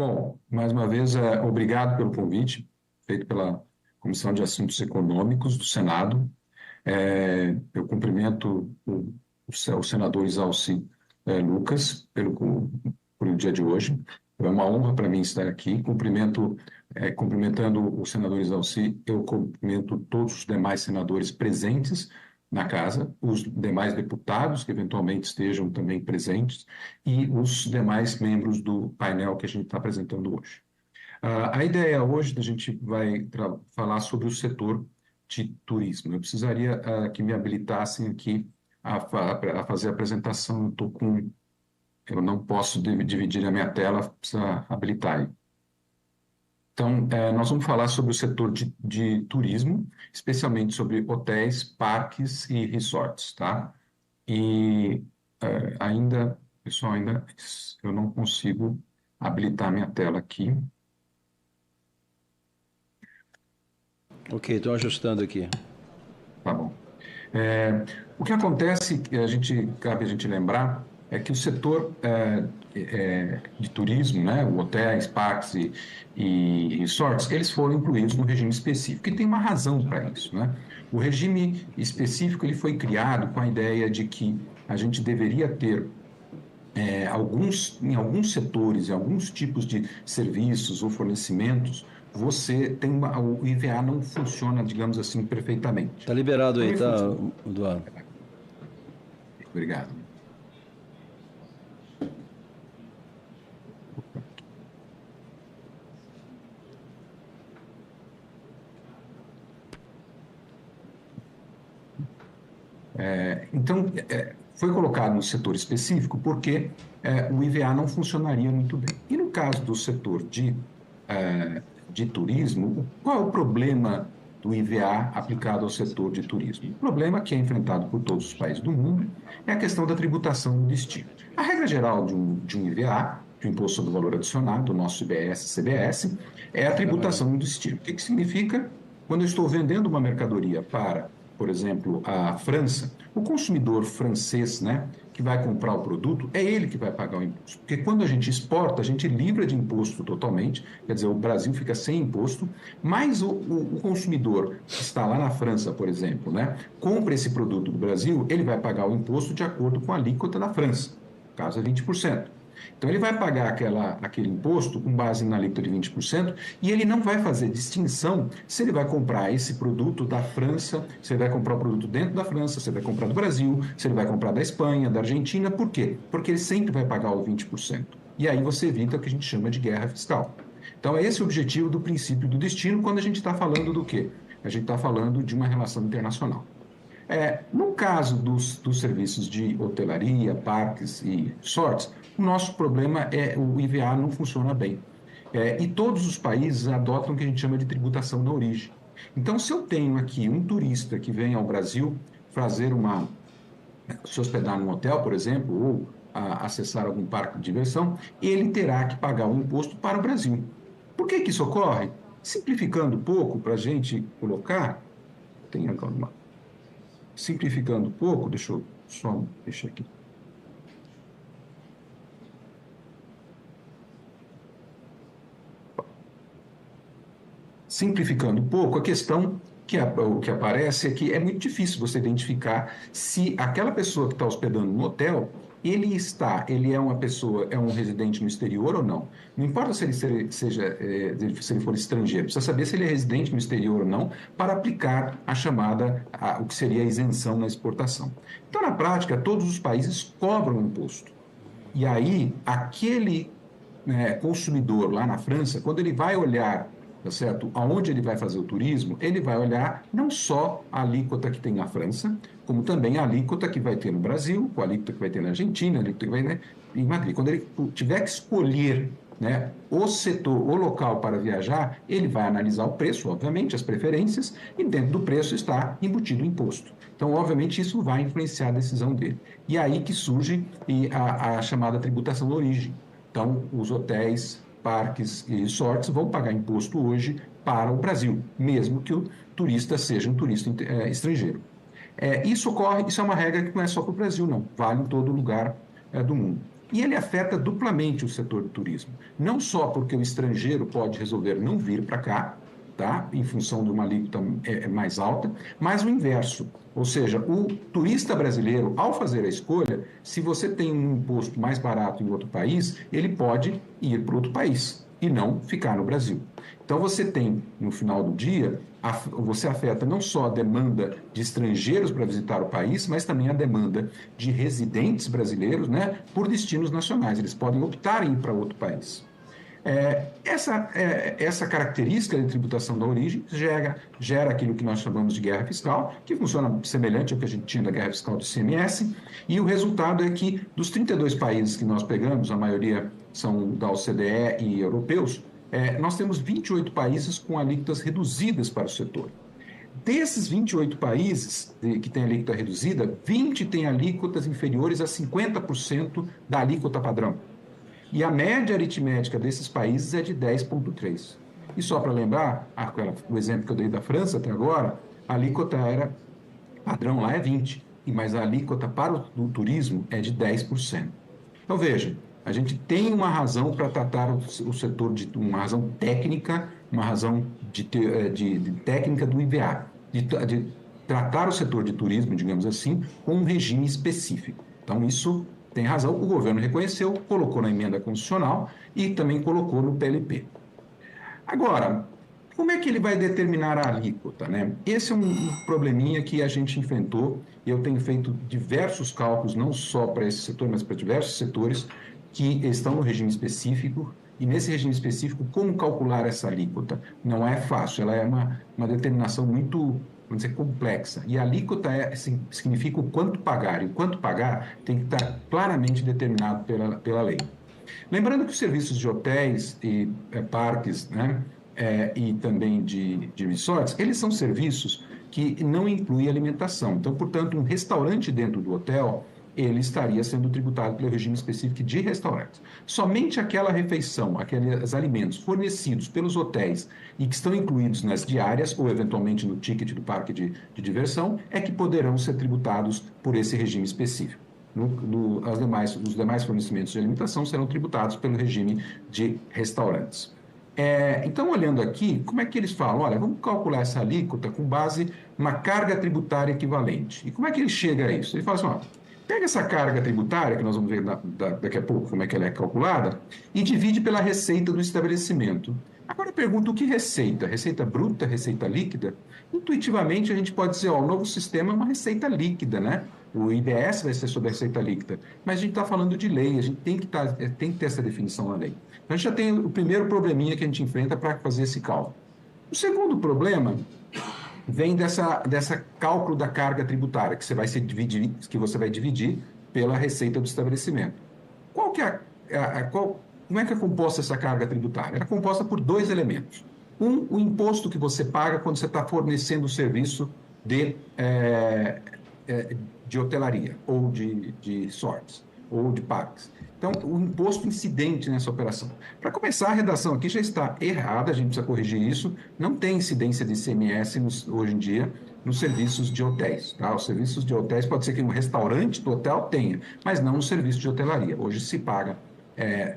Bom, mais uma vez, obrigado pelo convite feito pela Comissão de Assuntos Econômicos do Senado. Eu cumprimento o senador Isalci Lucas por o dia de hoje. É uma honra para mim estar aqui. Cumprimentando o senador Isalci, eu cumprimento todos os demais senadores presentes na casa, os demais deputados que eventualmente estejam também presentes e os demais membros do painel que a gente está apresentando hoje. A ideia hoje a gente vai falar sobre o setor de turismo. Eu precisaria que me habilitassem aqui a fazer a apresentação. Eu não posso dividir a minha tela, precisa habilitar aí. Então, nós vamos falar sobre o setor de turismo, especialmente sobre hotéis, parques e resorts, tá? E pessoal, ainda eu não consigo habilitar minha tela aqui. Ok, estou ajustando aqui. Tá bom. O que acontece, cabe a gente lembrar, é que o setor de turismo, né, hotéis, parques e resorts, eles foram incluídos no regime específico e tem uma razão para isso, né? O regime específico ele foi criado com a ideia de que a gente deveria ter em alguns setores, em alguns tipos de serviços ou fornecimentos, o IVA não funciona, digamos assim, perfeitamente. Tá liberado Então, aí, ele tá, funciona. Eduardo? Obrigado. Foi colocado no setor específico porque o IVA não funcionaria muito bem. E no caso do setor de turismo, qual é o problema do IVA aplicado ao setor de turismo? O problema que é enfrentado por todos os países do mundo é a questão da tributação do destino. A regra geral de um IVA, de um Imposto sobre o Valor Adicionado, do nosso IBS-CBS, é a tributação do destino. O que significa? Quando eu estou vendendo uma mercadoria para, por exemplo, a França, o consumidor francês, né, que vai comprar o produto, é ele que vai pagar o imposto. Porque quando a gente exporta, a gente livra de imposto totalmente, quer dizer, o Brasil fica sem imposto, mas o consumidor que está lá na França, por exemplo, né, compra esse produto do Brasil, ele vai pagar o imposto de acordo com a alíquota da França, no caso é 20%. Então, ele vai pagar aquele imposto com base na alíquota de 20% e ele não vai fazer distinção se ele vai comprar esse produto da França, se ele vai comprar o produto dentro da França, se ele vai comprar do Brasil, se ele vai comprar da Espanha, da Argentina. Por quê? Porque ele sempre vai pagar o 20%. E aí você evita o que a gente chama de guerra fiscal. Então, é esse o objetivo do princípio do destino quando a gente está falando do quê? A gente está falando de uma relação internacional. No caso dos serviços de hotelaria, parques e resorts, o nosso problema é o IVA não funciona bem. E todos os países adotam o que a gente chama de tributação na origem. Então, se eu tenho aqui um turista que vem ao Brasil se hospedar num hotel, por exemplo, ou acessar algum parque de diversão, ele terá que pagar o imposto para o Brasil. Por que isso ocorre? Simplificando um pouco para a gente colocar, tem agora simplificando um pouco, deixa eu só deixar aqui. Simplificando um pouco, a questão o que aparece é que é muito difícil você identificar se aquela pessoa que está hospedando no hotel, ele é uma pessoa, é um residente no exterior ou não. Não importa se se ele for estrangeiro, precisa saber se ele é residente no exterior ou não para aplicar o que seria a isenção na exportação. Então, na prática, todos os países cobram imposto. E aí, aquele consumidor lá na França, quando ele vai olhar, tá certo, aonde ele vai fazer o turismo, ele vai olhar não só a alíquota que tem na França, como também a alíquota que vai ter no Brasil, a alíquota que vai ter na Argentina, a alíquota que vai em Madrid. Quando ele tiver que escolher, né, o setor, o local para viajar, ele vai analisar o preço, obviamente, as preferências, e dentro do preço está embutido o imposto. Então, obviamente, isso vai influenciar a decisão dele. E aí que surge a chamada tributação da origem. Então, os hotéis, parques e resorts vão pagar imposto hoje para o Brasil, mesmo que o turista seja um turista estrangeiro. Isso é uma regra que não é só para o Brasil, não, vale em todo lugar do mundo. E ele afeta duplamente o setor do turismo. Não só porque o estrangeiro pode resolver não vir para cá, tá? Em função de uma alíquota mais alta, mas o inverso. Ou seja, o turista brasileiro, ao fazer a escolha, se você tem um imposto mais barato em outro país, ele pode ir para outro país e não ficar no Brasil. Então você tem, no final do dia, você afeta não só a demanda de estrangeiros para visitar o país, mas também a demanda de residentes brasileiros, né, por destinos nacionais. Eles podem optar em ir para outro país. Essa característica de tributação da origem gera aquilo que nós chamamos de guerra fiscal, que funciona semelhante ao que a gente tinha da guerra fiscal do ICMS, e o resultado é que, dos 32 países que nós pegamos, a maioria são da OCDE e europeus, nós temos 28 países com alíquotas reduzidas para o setor. Desses 28 países que têm alíquota reduzida, 20 têm alíquotas inferiores a 50% da alíquota padrão. E a média aritmética desses países é de 10,3%. E só para lembrar, o exemplo que eu dei da França até agora, a alíquota era padrão lá é 20%, mas a alíquota para o turismo é de 10%. Então, veja, a gente tem uma razão para tratar o setor de uma razão técnica, uma razão de técnica do IVA, de tratar o setor de turismo, digamos assim, com um regime específico. Então, isso tem razão, o governo reconheceu, colocou na emenda constitucional e também colocou no PLP. Agora, como é que ele vai determinar a alíquota, né? Esse é um probleminha que a gente enfrentou e eu tenho feito diversos cálculos, não só para esse setor, mas para diversos setores que estão no regime específico. E nesse regime específico, como calcular essa alíquota? Não é fácil, ela é uma determinação muito, vamos dizer, complexa. E a alíquota significa o quanto pagar, e o quanto pagar tem que estar claramente determinado pela lei. Lembrando que os serviços de hotéis e parques, né, e também de resorts, eles são serviços que não incluem alimentação. Então, portanto, um restaurante dentro do hotel, ele estaria sendo tributado pelo regime específico de restaurantes. Somente aquela refeição, aqueles alimentos fornecidos pelos hotéis e que estão incluídos nas diárias ou eventualmente no ticket do parque de diversão é que poderão ser tributados por esse regime específico. Os demais fornecimentos de alimentação serão tributados pelo regime de restaurantes. Então, olhando aqui, como é que eles falam? Olha, vamos calcular essa alíquota com base numa carga tributária equivalente. E como é que ele chega a isso? Ele fala assim, ó, pega essa carga tributária, que nós vamos ver daqui a pouco como é que ela é calculada, e divide pela receita do estabelecimento. Agora eu pergunto, o que receita? Receita bruta, receita líquida? Intuitivamente a gente pode dizer, ó, o novo sistema é uma receita líquida, né? O IBS vai ser sobre a receita líquida. Mas a gente está falando de lei, a gente tem que ter essa definição na lei. Então a gente já tem o primeiro probleminha que a gente enfrenta para fazer esse cálculo. O segundo problema vem dessa cálculo da carga tributária, que você vai dividir pela receita do estabelecimento. Como é que é composta essa carga tributária? Ela é composta por dois elementos. O imposto que você paga quando você está fornecendo o serviço de hotelaria, ou de resorts, ou de parques. Então, o imposto incidente nessa operação. Para começar, a redação aqui já está errada, a gente precisa corrigir isso. Não tem incidência de ICMS hoje em dia nos serviços de hotéis. Tá? Os serviços de hotéis, pode ser que no restaurante do hotel tenha, mas não no serviço de hotelaria. Hoje se paga,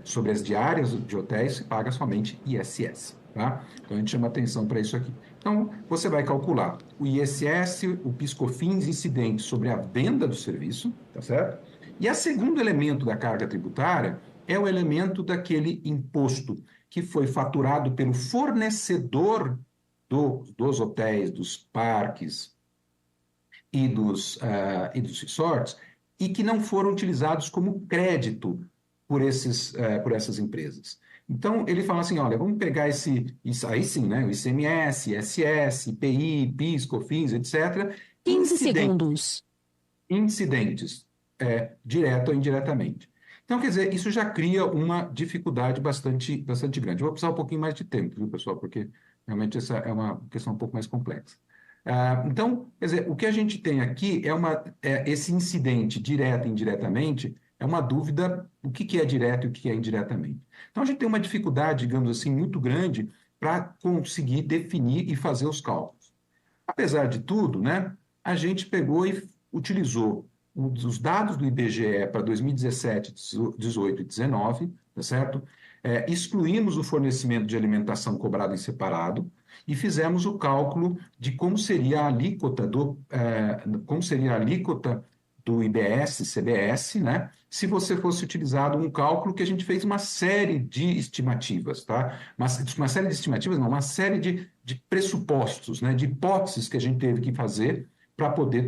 sobre as diárias de hotéis, se paga somente ISS. Tá? Então, a gente chama atenção para isso aqui. Então, você vai calcular o ISS, o PIS/COFINS incidente sobre a venda do serviço, tá certo? E o segundo elemento da carga tributária é o elemento daquele imposto que foi faturado pelo fornecedor dos hotéis, dos parques e dos resorts e que não foram utilizados como crédito por essas empresas. Então, ele fala assim, olha, vamos pegar isso aí sim, né? O ICMS, ISS, IPI, PIS, COFINS, etc. 15 segundos. Incidentes, direto ou indiretamente. Então, quer dizer, isso já cria uma dificuldade bastante grande. Eu vou precisar um pouquinho mais de tempo, viu, pessoal? Porque realmente essa é uma questão um pouco mais complexa. Então, quer dizer, o que a gente tem aqui esse incidente direto e indiretamente é uma dúvida o que é direto e o que é indiretamente. Então, a gente tem uma dificuldade, digamos assim, muito grande para conseguir definir e fazer os cálculos. Apesar de tudo, né, a gente pegou e utilizou os dados do IBGE para 2017, 18 e 19, tá certo? Excluímos o fornecimento de alimentação cobrado em separado e fizemos o cálculo de como seria a alíquota do IBS, CBS, né? Se você fosse utilizado um cálculo que a gente fez uma série de estimativas, tá? Uma série de estimativas, não, uma série de pressupostos, né? De hipóteses que a gente teve que fazer para poder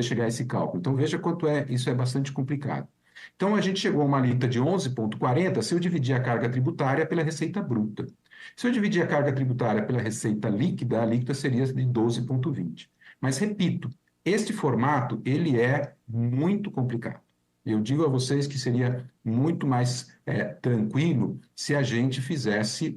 chegar a esse cálculo. Então, veja quanto isso é bastante complicado. Então, a gente chegou a uma alíquota de 11,40 se eu dividir a carga tributária pela receita bruta. Se eu dividir a carga tributária pela receita líquida, a alíquota seria de 12,20. Mas, repito, este formato, ele é muito complicado. Eu digo a vocês que seria muito mais tranquilo se a gente fizesse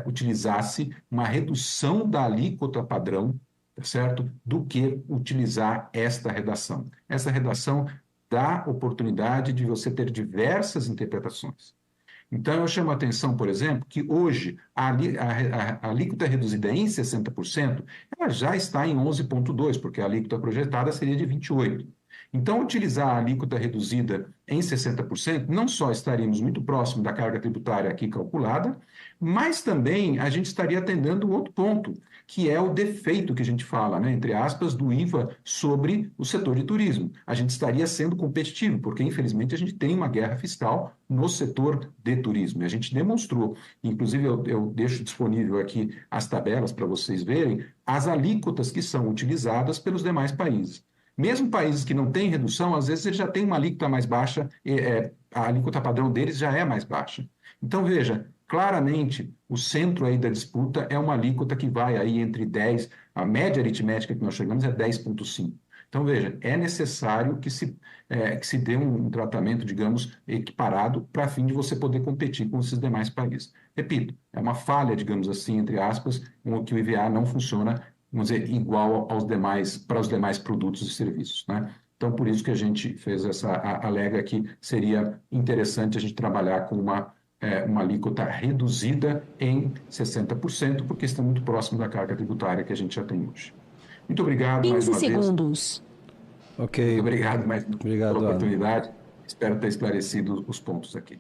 utilizasse uma redução da alíquota padrão, tá certo? Do que utilizar esta redação. Essa redação dá oportunidade de você ter diversas interpretações. Então, eu chamo a atenção, por exemplo, que hoje a alíquota reduzida em 60%, ela já está em 11,2%, porque a alíquota projetada seria de 28%. Então, utilizar a alíquota reduzida em 60%, não só estaríamos muito próximo da carga tributária aqui calculada, mas também a gente estaria atendendo um outro ponto, que é o defeito que a gente fala, né, entre aspas, do IVA sobre o setor de turismo. A gente estaria sendo competitivo, porque infelizmente a gente tem uma guerra fiscal no setor de turismo. E a gente demonstrou, inclusive eu deixo disponível aqui as tabelas para vocês verem, as alíquotas que são utilizadas pelos demais países. Mesmo países que não têm redução, às vezes eles já têm uma alíquota mais baixa, a alíquota padrão deles já é mais baixa. Então, veja, claramente, o centro aí da disputa é uma alíquota que vai aí entre 10, a média aritmética que nós chegamos é 10,5. Então, veja, é necessário que se dê um tratamento, digamos, equiparado para fim de você poder competir com esses demais países. Repito, é uma falha, digamos assim, entre aspas, que o IVA não funciona, vamos dizer, igual para os demais produtos e serviços, né? Então, por isso que a gente fez alega que seria interessante a gente trabalhar com uma alíquota reduzida em 60%, porque está muito próximo da carga tributária que a gente já tem hoje. Muito obrigado mais 15 uma vez. segundos. Ok. Muito obrigado mais Obrigado, pela Alan. oportunidade. Espero ter esclarecido os pontos aqui.